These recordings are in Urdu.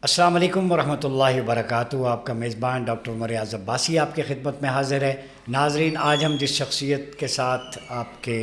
السلام علیکم ورحمۃ اللہ وبرکاتہ۔ آپ کا میزبان ڈاکٹر عمر اعظم عباسی آپ کی خدمت میں حاضر ہے۔ ناظرین، آج ہم جس شخصیت کے ساتھ آپ کے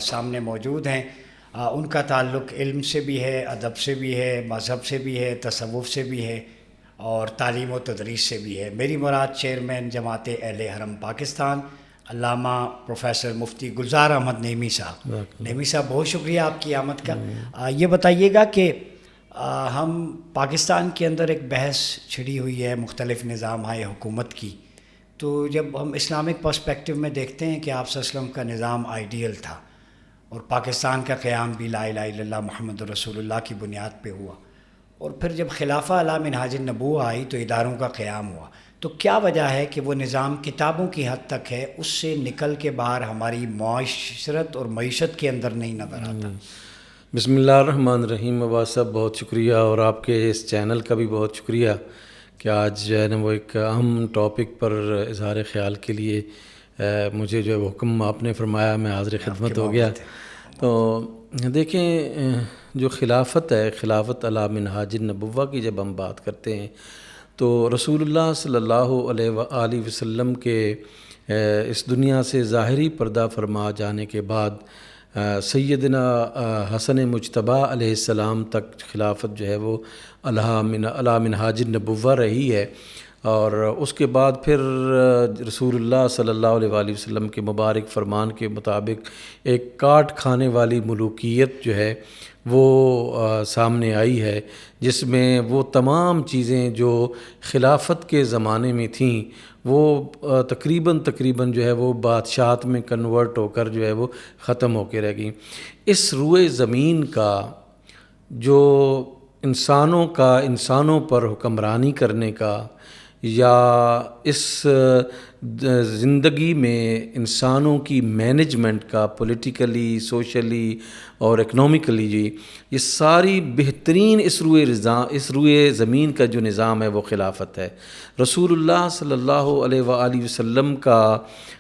سامنے موجود ہیں ان کا تعلق علم سے بھی ہے، ادب سے بھی ہے، مذہب سے بھی ہے، تصوف سے بھی ہے اور تعلیم و تدریس سے بھی ہے۔ میری مراد چیئرمین جماعت اہل حرم پاکستان علامہ پروفیسر مفتی گلزار احمد نعیمی صاحب۔ نعیمی صاحب، بہت شکریہ آپ کی آمد کا۔ یہ بتائیے گا کہ ہم پاکستان کے اندر ایک بحث چھڑی ہوئی ہے مختلف نظام ہے حکومت کی، تو جب ہم اسلامک پرسپیکٹو میں دیکھتے ہیں کہ آپ صلی اللہ علیہ وسلم کا نظام آئیڈیل تھا اور پاکستان کا قیام بھی لا الہ الا اللہ محمد رسول اللہ کی بنیاد پہ ہوا، اور پھر جب خلافہ علی منہاج النبوہ آئی تو اداروں کا قیام ہوا، تو کیا وجہ ہے کہ وہ نظام کتابوں کی حد تک ہے، اس سے نکل کے باہر ہماری معاشرت اور معیشت کے اندر نہیں نظر آتا؟ بسم اللہ الرحمن الرحیم۔ عباس صاحب بہت شکریہ، اور آپ کے اس چینل کا بھی بہت شکریہ کہ آج جو ہے نا وہ ایک اہم ٹاپک پر اظہار خیال کے لیے مجھے جو ہے وہ حکم آپ نے فرمایا، میں حاضر خدمت ہو گیا۔ تو دیکھیں، جو خلافت ہے، خلافت علی منہاج النبوہ کی جب ہم بات کرتے ہیں تو رسول اللہ صلی اللہ علیہ وآلہ وسلم کے اس دنیا سے ظاہری پردہ فرما جانے کے بعد سیدنا حسن مجتبی علیہ السلام تک خلافت جو ہے وہ علی منہاج النبوہ رہی ہے، اور اس کے بعد پھر رسول اللہ صلی اللہ علیہ وآلہ وسلم کے مبارک فرمان کے مطابق ایک کاٹ کھانے والی ملوکیت جو ہے وہ سامنے آئی ہے، جس میں وہ تمام چیزیں جو خلافت کے زمانے میں تھیں وہ تقریباً جو ہے وہ بادشاہت میں کنورٹ ہو کر جو ہے وہ ختم ہو کے رہ گئیں۔ اس روئے زمین کا جو انسانوں پر حکمرانی کرنے کا، یا اس زندگی میں انسانوں کی مینجمنٹ کا، پولیٹیکلی، سوشلی اور اکنومیکلی، یہ ساری بہترین اس روئے زمین کا جو نظام ہے وہ خلافت ہے۔ رسول اللہ صلی اللہ علیہ وآلہ وسلم کا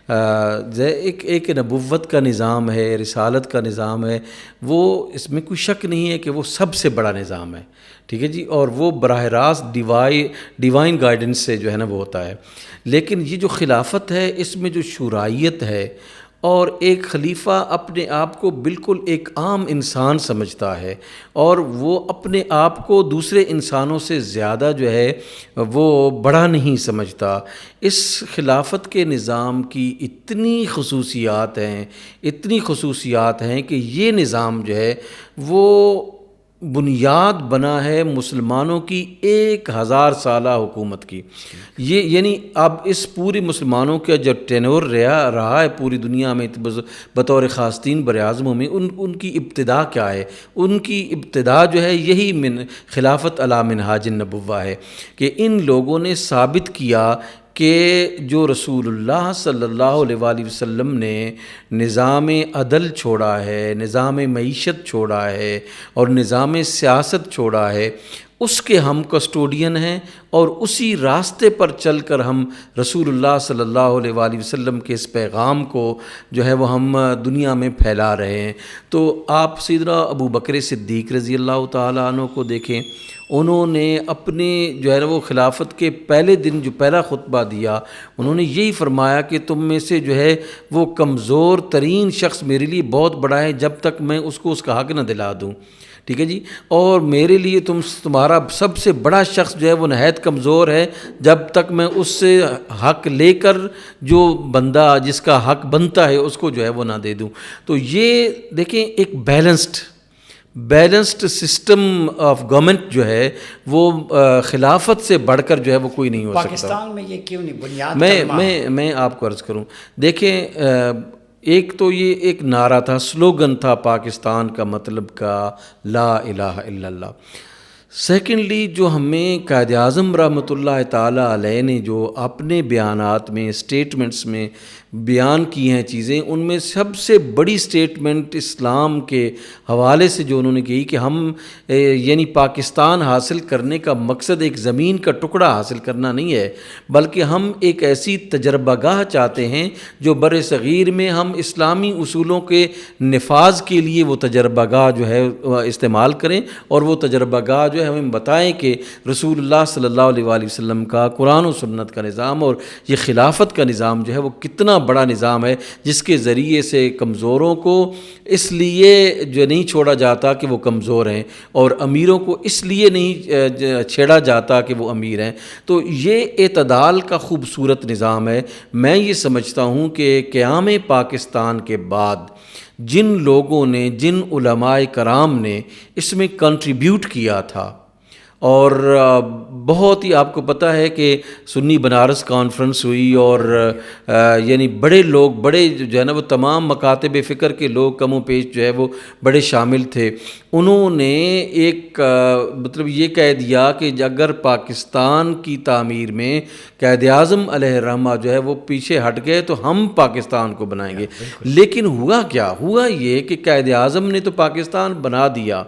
ایک نبوت کا نظام ہے، رسالت کا نظام ہے، وہ اس میں کوئی شک نہیں ہے کہ وہ سب سے بڑا نظام ہے، ٹھیک ہے جی، اور وہ براہ راست ڈیوائن گائیڈنس سے جو ہے نا وہ ہوتا ہے۔ لیکن یہ جو خلافت ہے، اس میں جو شورائیت ہے، اور ایک خلیفہ اپنے آپ کو بالکل ایک عام انسان سمجھتا ہے، اور وہ اپنے آپ کو دوسرے انسانوں سے زیادہ جو ہے وہ بڑا نہیں سمجھتا۔ اس خلافت کے نظام کی اتنی خصوصیات ہیں کہ یہ نظام جو ہے وہ بنیاد بنا ہے مسلمانوں کی 1000 سالہ حکومت کی۔ یہ یعنی اب اس پوری مسلمانوں کا جو ٹینور رہا ہے پوری دنیا میں بطور خاصتین براعظموں میں، ان کی ابتدا کیا ہے؟ ان کی ابتدا جو ہے یہی خلافت علی منہاج النبوہ ہے، کہ ان لوگوں نے ثابت کیا کہ جو رسول اللہ صلی اللہ علیہ وآلہ وسلم نے نظام عدل چھوڑا ہے، نظام معیشت چھوڑا ہے اور نظام سیاست چھوڑا ہے، اس کے ہم کسٹوڈین ہیں، اور اسی راستے پر چل کر ہم رسول اللہ صلی اللہ علیہ وآلہ وسلم کے اس پیغام کو جو ہے وہ ہم دنیا میں پھیلا رہے ہیں۔ تو آپ سیدنا ابو بکر صدیق رضی اللہ تعالیٰ عنہ کو دیکھیں، انہوں نے اپنے جو ہے وہ خلافت کے پہلے دن جو پہلا خطبہ دیا، انہوں نے یہی فرمایا کہ تم میں سے جو ہے وہ کمزور ترین شخص میرے لیے بہت بڑا ہے جب تک میں اس کو اس کا حق نہ دلا دوں، ٹھیک ہے جی، اور میرے لیے تمہارا سب سے بڑا شخص جو ہے وہ نہایت کمزور ہے جب تک میں اس سے حق لے کر جو بندہ جس کا حق بنتا ہے اس کو جو ہے وہ نہ دے دوں۔ تو یہ دیکھیں، ایک بیلنسڈ سسٹم آف گورنمنٹ جو ہے وہ خلافت سے بڑھ کر جو ہے وہ کوئی نہیں ہو سکتا۔ پاکستان میں یہ کیوں نہیں بنیاد؟ میں آپ کو عرض کروں، دیکھیں، ایک تو یہ ایک نعرہ تھا، سلوگن تھا پاکستان کا مطلب کا لا الہ الا اللہ۔ سیکنڈلی، جو ہمیں قائد اعظم رحمۃ اللہ تعالیٰ علیہ نے جو اپنے بیانات میں، اسٹیٹمنٹس میں بیان کی ہیں چیزیں، ان میں سب سے بڑی سٹیٹمنٹ اسلام کے حوالے سے جو انہوں نے کہی کہ ہم یعنی پاکستان حاصل کرنے کا مقصد ایک زمین کا ٹکڑا حاصل کرنا نہیں ہے، بلکہ ہم ایک ایسی تجربہ گاہ چاہتے ہیں جو بر صغیر میں ہم اسلامی اصولوں کے نفاذ کے لیے وہ تجربہ گاہ جو ہے استعمال کریں، اور وہ تجربہ گاہ جو ہے ہمیں بتائیں کہ رسول اللہ صلی اللہ علیہ وآلہ وسلم کا قرآن و سنت کا نظام اور یہ خلافت کا نظام جو ہے وہ کتنا بڑا نظام ہے، جس کے ذریعے سے کمزوروں کو اس لیے جو نہیں چھوڑا جاتا کہ وہ کمزور ہیں، اور امیروں کو اس لیے نہیں چھیڑا جاتا کہ وہ امیر ہیں۔ تو یہ اعتدال کا خوبصورت نظام ہے۔ میں یہ سمجھتا ہوں کہ قیام پاکستان کے بعد جن لوگوں نے، جن علماء کرام نے اس میں کنٹریبیوٹ کیا تھا، اور بہت ہی آپ کو پتہ ہے کہ سنی بنارس کانفرنس ہوئی، اور یعنی بڑے لوگ، بڑے جو ہے نا وہ تمام مکاتب فکر کے لوگ کم و بیش جو ہے وہ بڑے شامل تھے۔ انہوں نے ایک مطلب یہ کہہ دیا کہ اگر پاکستان کی تعمیر میں قائد اعظم علیہ الرحمہ جو ہے وہ پیچھے ہٹ گئے تو ہم پاکستان کو بنائیں گے۔ لیکن ہوا کیا؟ ہوا یہ کہ قائد اعظم نے تو پاکستان بنا دیا،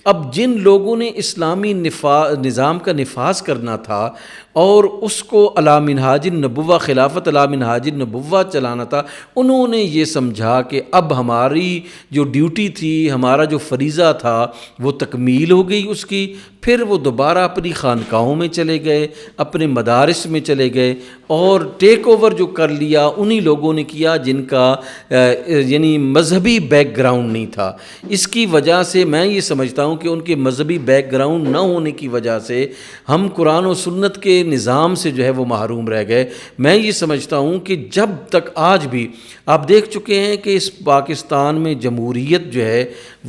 اب جن لوگوں نے اسلامی نظام کا نفاذ کرنا تھا اور اس کو علی منہاج النبوہ، خلافت علی منہاج النبوہ چلانا تھا، انہوں نے یہ سمجھا کہ اب ہماری جو ڈیوٹی تھی، ہمارا جو فریضہ تھا وہ تکمیل ہو گئی اس کی۔ پھر وہ دوبارہ اپنی خانقاہوں میں چلے گئے، اپنے مدارس میں چلے گئے، اور ٹیک اوور جو کر لیا انہی لوگوں نے کیا جن کا یعنی مذہبی بیک گراؤنڈ نہیں تھا۔ اس کی وجہ سے میں یہ سمجھتا ہوں کہ ان کے مذہبی بیک گراؤنڈ نہ ہونے کی وجہ سے ہم قرآن و سنت کے نظام سے جو ہے وہ محروم رہ گئے۔ میں یہ سمجھتا ہوں کہ جب تک آج بھی آپ دیکھ چکے ہیں کہ اس پاکستان میں جمہوریت جو ہے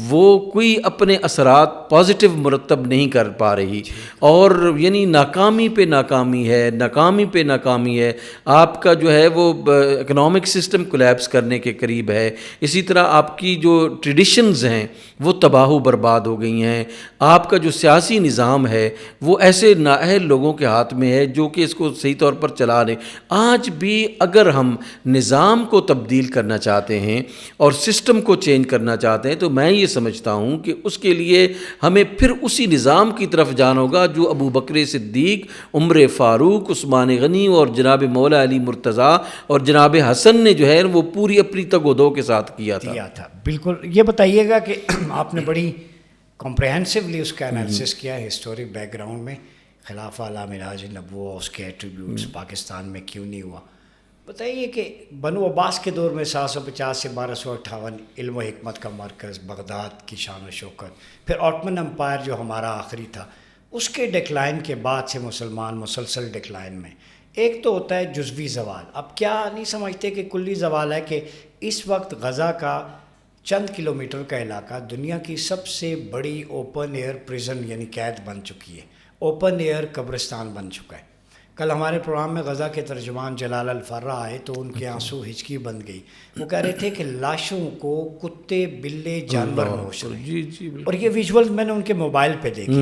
وہ کوئی اپنے اثرات پازیٹیو مرتب نہیں کر پا رہی، اور یعنی ناکامی پہ ناکامی ہے، ناکامی پہ ناکامی ہے۔ آپ کا جو ہے وہ اکنامک سسٹم کولیپس کرنے کے قریب ہے، اسی طرح آپ کی جو ٹریڈیشنز ہیں وہ تباہ و برباد ہو گئی ہیں، آپ کا جو سیاسی نظام ہے وہ ایسے نااہل لوگوں کے ہاتھ میں ہے جو کہ اس کو صحیح طور پر چلا رہے۔ آج بھی اگر ہم نظام کو تبدیل کرنا چاہتے ہیں اور سسٹم کو چینج کرنا چاہتے ہیں تو میں یہ سمجھتا ہوں کہ اس کے لیے ہمیں پھر اسی نظام کی طرف جانا ہوگا جو ابو بکر صدیق، عمر فاروق، عثمان غنی اور جناب مولا علی مرتضیٰ اور جناب حسن نے جو ہے وہ پوری اپنی تگ و دو کے ساتھ کیا تھا۔ بالکل۔ یہ بتائیے گا کہ آپ نے بڑی کمپریہنسولی اس کا انالیسس کیا ہے ہسٹورک بیک گراؤنڈ میں، خلافہ علی منہاج النبوہ، اس کے ایٹریبیوٹس پاکستان میں کیوں نہیں ہوا۔ بتائیے کہ بنو عباس کے دور میں 750 سے 1258 علم و حکمت کا مرکز، بغداد کی شان و شوکت، پھر آٹمن امپائر جو ہمارا آخری تھا، اس کے ڈکلائن کے بعد سے مسلمان مسلسل ڈکلائن میں۔ ایک تو ہوتا ہے جزوی زوال، اب کیا نہیں سمجھتے کہ کلی زوال ہے کہ اس وقت غزہ کا چند کلومیٹر کا علاقہ دنیا کی سب سے بڑی اوپن ایئر پریزن یعنی قید بن چکی ہے، اوپن ایئر قبرستان بن چکا ہے۔ کل ہمارے پروگرام میں غزہ کے ترجمان جلال الفرہ آئے تو ان کے آنسو ہچکی بن گئی، وہ کہہ رہے تھے کہ لاشوں کو کتے، بلے، جانور نوش رہے ہیں، اور یہ ویژول میں نے ان کے موبائل پہ دیکھی۔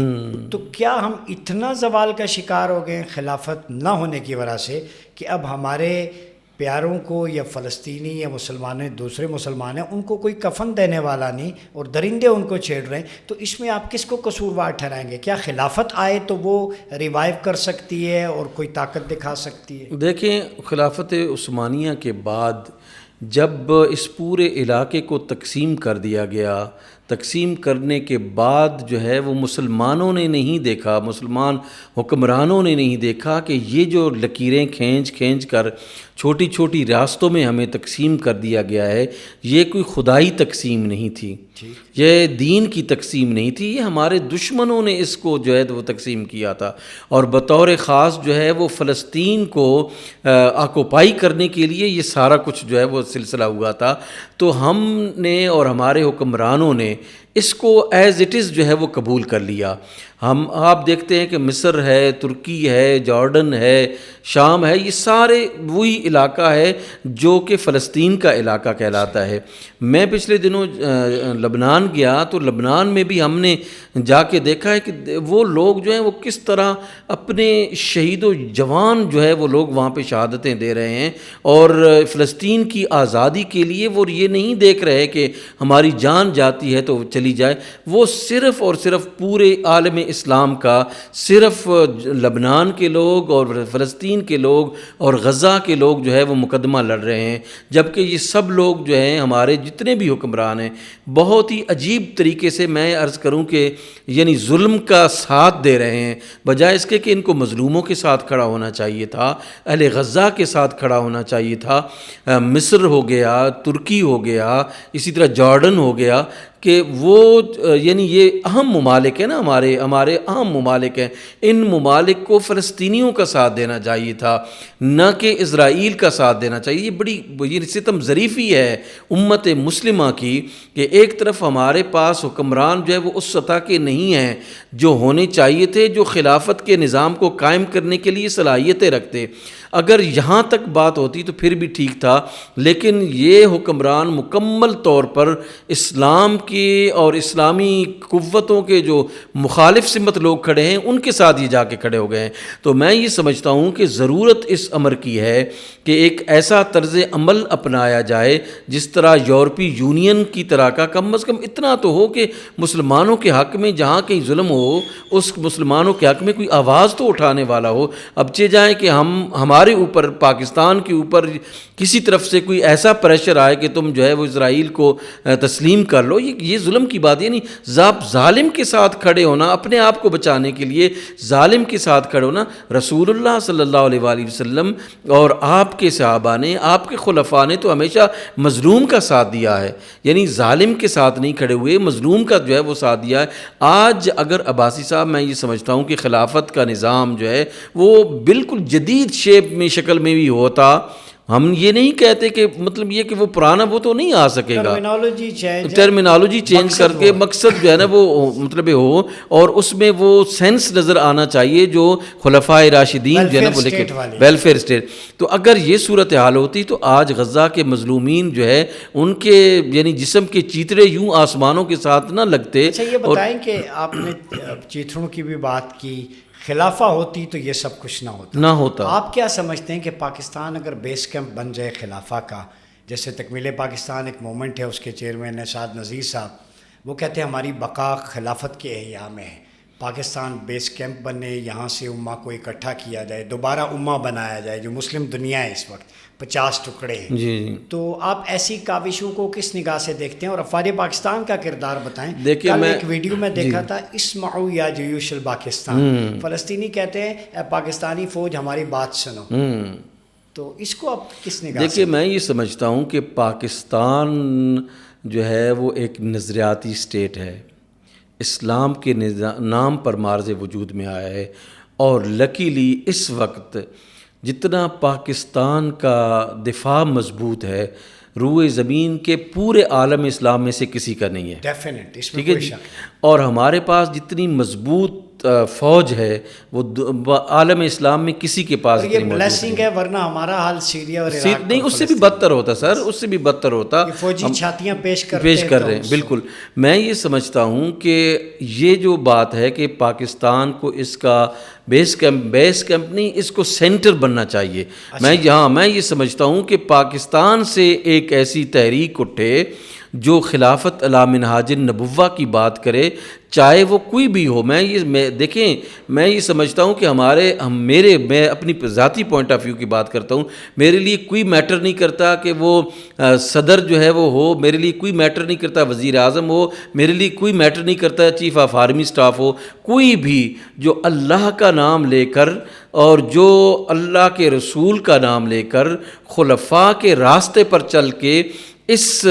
تو کیا ہم اتنا زوال کا شکار ہو گئے خلافت نہ ہونے کی وجہ سے کہ اب ہمارے پیاروں کو یا فلسطینی یا مسلمان دوسرے مسلمان ہیں ان کو کوئی کفن دینے والا نہیں اور درندے ان کو چھیڑ رہے ہیں؟ تو اس میں آپ کس کو قصوروار ٹھہرائیں گے؟ کیا خلافت آئے تو وہ ریوائیو کر سکتی ہے اور کوئی طاقت دکھا سکتی ہے؟ دیکھیں، خلافت عثمانیہ کے بعد جب اس پورے علاقے کو تقسیم کر دیا گیا، تقسیم کرنے کے بعد جو ہے وہ مسلمانوں نے نہیں دیکھا، مسلمان حکمرانوں نے نہیں دیکھا کہ یہ جو لکیریں کھینچ کھینچ کر چھوٹی چھوٹی ریاستوں میں ہمیں تقسیم کر دیا گیا ہے، یہ کوئی خدائی تقسیم نہیں تھی، یہ دین کی تقسیم نہیں تھی، یہ ہمارے دشمنوں نے اس کو جو ہے وہ تقسیم کیا تھا، اور بطور خاص جو ہے وہ فلسطین کو آکوپائی کرنے کے لیے یہ سارا کچھ جو ہے وہ سلسلہ ہوا تھا۔ تو ہم نے اور ہمارے حکمرانوں نے اس کو ایز اٹ از جو ہے وہ قبول کر لیا۔ آپ دیکھتے ہیں کہ مصر ہے، ترکی ہے، جارڈن ہے، شام ہے، یہ سارے وہی علاقہ ہے جو کہ فلسطین کا علاقہ کہلاتا ہے۔ میں پچھلے دنوں لبنان گیا تو لبنان میں بھی ہم نے جا کے دیکھا ہے کہ وہ لوگ جو ہیں وہ کس طرح اپنے شہید و جوان جو ہے وہ لوگ وہاں پہ شہادتیں دے رہے ہیں، اور فلسطین کی آزادی کے لیے وہ یہ نہیں دیکھ رہے کہ ہماری جان جاتی ہے تو چلی جائے، وہ صرف اور صرف پورے عالم اسلام کا، صرف لبنان کے لوگ اور فلسطین کے لوگ اور غزہ کے لوگ جو ہے وہ مقدمہ لڑ رہے ہیں، جبکہ یہ سب لوگ جو ہیں ہمارے جتنے بھی حکمران ہیں بہت ہی عجیب طریقے سے، میں عرض کروں کہ یعنی ظلم کا ساتھ دے رہے ہیں، بجائے اس کے کہ ان کو مظلوموں کے ساتھ کھڑا ہونا چاہیے تھا، اہل غزہ کے ساتھ کھڑا ہونا چاہیے تھا۔ مصر ہو گیا، ترکی ہو گیا، اسی طرح جارڈن ہو گیا، کہ وہ یعنی یہ اہم ممالک ہیں نا، ہمارے اہم ممالک ہیں، ان ممالک کو فلسطینیوں کا ساتھ دینا چاہیے تھا، نہ کہ اسرائیل کا ساتھ دینا چاہیے۔ یہ بڑی یہ ستم ظریفی ہے امت مسلمہ کی کہ ایک طرف ہمارے پاس حکمران جو ہے وہ اس سطح کے نہیں ہیں جو ہونے چاہیے تھے، جو خلافت کے نظام کو قائم کرنے کے لیے صلاحیتیں رکھتے۔ اگر یہاں تک بات ہوتی تو پھر بھی ٹھیک تھا، لیکن یہ حکمران مکمل طور پر اسلام کے اور اسلامی قوتوں کے جو مخالف سمت لوگ کھڑے ہیں ان کے ساتھ یہ جا کے کھڑے ہو گئے ہیں۔ تو میں یہ سمجھتا ہوں کہ ضرورت اس امر کی ہے کہ ایک ایسا طرز عمل اپنایا جائے جس طرح یورپی یونین کی طرح کا، کم از کم اتنا تو ہو کہ مسلمانوں کے حق میں جہاں کہیں ظلم ہو اس مسلمانوں کے حق میں کوئی آواز تو اٹھانے والا ہو۔ اب چہ جائیں کہ ہمارے اوپر، پاکستان کے اوپر کسی طرف سے کوئی ایسا پریشر آئے کہ تم جو ہے وہ اسرائیل کو تسلیم کر لو، یہ ظلم کی بات ہے نہیں۔ ظالم کے ساتھ کھڑے ہونا، اپنے آپ کو بچانے کے لیے ظالم کے ساتھ کھڑے ہونا، رسول اللہ صلی اللہ علیہ وآلہ وسلم اور آپ کے صحابہ نے، آپ کے خلفاء نے تو ہمیشہ مظلوم کا ساتھ دیا ہے، یعنی ظالم کے ساتھ نہیں کھڑے ہوئے، مظلوم کا جو ہے وہ ساتھ دیا ہے۔ آج اگر عباسی صاحب، میں یہ سمجھتا ہوں کہ خلافت کا نظام جو ہے وہ بالکل جدید شیپ میں، شکل میں بھی ہوتا، ہم یہ نہیں کہتے کہ مطلب یہ کہ وہ پرانا وہ تو نہیں آ سکے گا، ٹرمینالوجی چینج کر کے مقصد جو ہے نا وہ مطلب ہو، اور اس میں وہ سینس نظر آنا چاہیے جو خلفائے راشدین جو ہے نا وہ لکھے، ویلفیئر اسٹیٹ۔ تو اگر یہ صورتحال ہوتی تو آج غزہ کے مظلومین جو ہے ان کے یعنی جسم کے چیتڑے یوں آسمانوں کے ساتھ نہ لگتے۔ اچھا یہ بتائیں کہ آپ نے چیتڑوں کی بھی بات کی، خلافہ ہوتی تو یہ سب کچھ نہ ہوتا۔ آپ کیا سمجھتے ہیں کہ پاکستان اگر بیس کیمپ بن جائے خلافہ کا، جیسے تکمیل پاکستان ایک مومنٹ ہے، اس کے چیئرمین ہیں سعد نذیر صاحب، وہ کہتے ہیں ہماری بقا خلافت کے احیاء میں ہے، پاکستان بیس کیمپ بنے، یہاں سے امہ کو اکٹھا کیا جائے، دوبارہ امہ بنایا جائے، جو مسلم دنیا ہے اس وقت 50 ٹکڑے ہیں۔ جی تو آپ ایسی کاوشوں کو کس نگاہ سے دیکھتے ہیں، اور افواج پاکستان کا کردار بتائیں۔ دیکھیے کل میں ایک ویڈیو میں دیکھا تھا، اسمعوا یا جیوش الپاکستان، فلسطینی کہتے ہیں اے پاکستانی فوج ہماری بات سنو، تو اس کو آپ کس نگاہ سے؟ دیکھیے میں یہ سمجھتا ہوں کہ پاکستان جو ہے وہ ایک نظریاتی اسٹیٹ ہے، اسلام کے نام پر مارز وجود میں آیا ہے، اور لکیلی اس وقت جتنا پاکستان کا دفاع مضبوط ہے روئے زمین کے پورے عالم اسلام میں سے کسی کا نہیں ہے، ڈیفینیٹ، اس میں ٹھیک ہے کوئی جی۔ شک۔ اور ہمارے پاس جتنی مضبوط فوج ہے وہ عالم اسلام میں کسی کے پاس یہ بلیسنگ ہے، ورنہ ہمارا حال سیریا اور عراق نہیں، اس سے بھی بدتر ہوتا سر، اس سے بھی بدتر ہوتا، فوجی چھاتیاں پیش کر رہے ہیں۔ بالکل میں یہ سمجھتا ہوں کہ یہ جو بات ہے کہ پاکستان کو اس کا بیس کیمپ نہیں، اس کو سینٹر بننا چاہیے۔ میں یہ سمجھتا ہوں کہ پاکستان سے ایک ایسی تحریک اٹھے جو خلافت علی منہاج النبوہ کی بات کرے، چاہے وہ کوئی بھی ہو۔ دیکھیں میں یہ سمجھتا ہوں کہ میں اپنی ذاتی پوائنٹ آف ویو کی بات کرتا ہوں، میرے لیے کوئی میٹر نہیں کرتا کہ وہ صدر جو ہے وہ ہو، میرے لیے کوئی میٹر نہیں کرتا وزیر اعظم ہو، میرے لیے کوئی میٹر نہیں کرتا چیف آف آرمی اسٹاف ہو، کوئی بھی جو اللہ کا نام لے کر اور جو اللہ کے رسول کا نام لے کر خلفاء کے راستے پر چل کے اس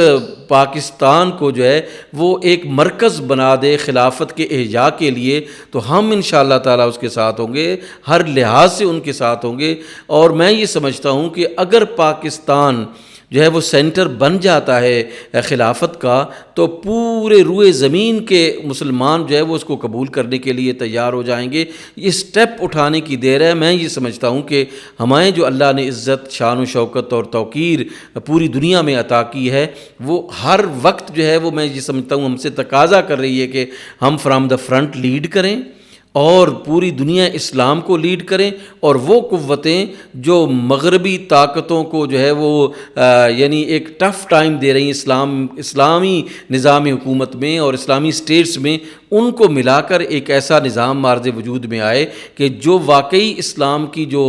پاکستان کو جو ہے وہ ایک مرکز بنا دے خلافت کے احیاء کے لیے، تو ہم انشاءاللہ تعالیٰ اس کے ساتھ ہوں گے، ہر لحاظ سے ان کے ساتھ ہوں گے۔ اور میں یہ سمجھتا ہوں کہ اگر پاکستان جو ہے وہ سینٹر بن جاتا ہے خلافت کا، تو پورے روئے زمین کے مسلمان جو ہے وہ اس کو قبول کرنے کے لیے تیار ہو جائیں گے۔ یہ سٹیپ اٹھانے کی دیر ہے۔ میں یہ سمجھتا ہوں کہ ہمیں جو اللہ نے عزت، شان و شوکت اور توقیر پوری دنیا میں عطا کی ہے، وہ ہر وقت جو ہے وہ میں یہ سمجھتا ہوں ہم سے تقاضا کر رہی ہے کہ ہم فرام دا فرنٹ لیڈ کریں اور پوری دنیا اسلام کو لیڈ کریں، اور وہ قوتیں جو مغربی طاقتوں کو جو ہے وہ یعنی ایک ٹف ٹائم دے رہی ہیں اسلامی نظام حکومت میں اور اسلامی اسٹیٹس میں، ان کو ملا کر ایک ایسا نظام مارز وجود میں آئے کہ جو واقعی اسلام کی جو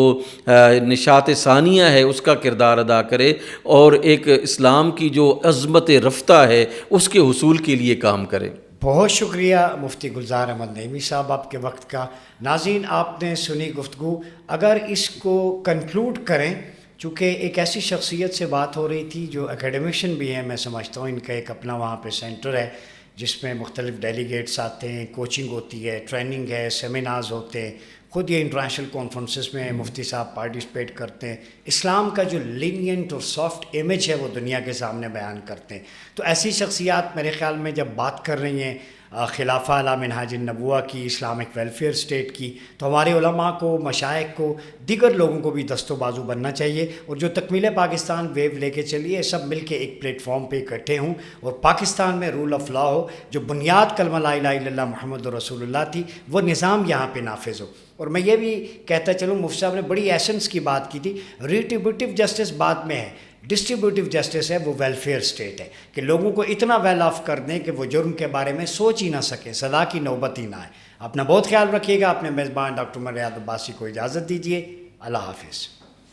نشاط ثانیہ ہے اس کا کردار ادا کرے اور ایک اسلام کی جو عظمت رفتہ ہے اس کے حصول کے لیے کام کرے۔ بہت شکریہ مفتی گلزار احمد نعیمی صاحب آپ کے وقت کا۔ ناظرین، آپ نے سنی گفتگو، اگر اس کو کنکلوڈ کریں، چونکہ ایک ایسی شخصیت سے بات ہو رہی تھی جو اکیڈمیشین بھی ہیں، میں سمجھتا ہوں ان کا ایک اپنا وہاں پہ سینٹر ہے جس میں مختلف ڈیلیگیٹس آتے ہیں، کوچنگ ہوتی ہے، ٹریننگ ہے، سیمینارز ہوتے ہیں، خود یہ انٹرنیشنل کانفرنسز میں مفتی صاحب پارٹیسپیٹ کرتے ہیں، اسلام کا جو لینینٹ اور سافٹ امیج ہے وہ دنیا کے سامنے بیان کرتے ہیں۔ تو ایسی شخصیات میرے خیال میں جب بات کر رہی ہیں خلافہ علی منہاج النبوہ کی، اسلامک ویلفیئر اسٹیٹ کی، تو ہمارے علماء کو، مشائخ کو، دیگر لوگوں کو بھی دست و بازو بننا چاہیے، اور جو تکمیل پاکستان ویو لے کے چلیے، سب مل کے ایک پلیٹ فارم پہ اکٹھے ہوں اور پاکستان میں رول آف لا ہو، جو بنیاد کلمہ لا الہ الا اللہ محمد رسول اللہ تھی، وہ نظام یہاں پہ نافذ ہو۔ اور میں یہ بھی کہتا چلوں، مفتی صاحب نے بڑی ایسنس کی بات کی تھی، ریٹریبیوٹیو جسٹس بعد میں ہے، ڈسٹریبیوٹیو جسٹس ہے، وہ ویلفیئر اسٹیٹ ہے کہ لوگوں کو اتنا ویل آف کر دیں کہ وہ جرم کے بارے میں سوچ ہی نہ سکیں، سزا کی نوبت ہی نہ آئے۔ اپنا بہت خیال رکھیے گا۔ اپنے میزبان ڈاکٹر عمر ریاض عباسی کو اجازت دیجیے۔ اللہ حافظ۔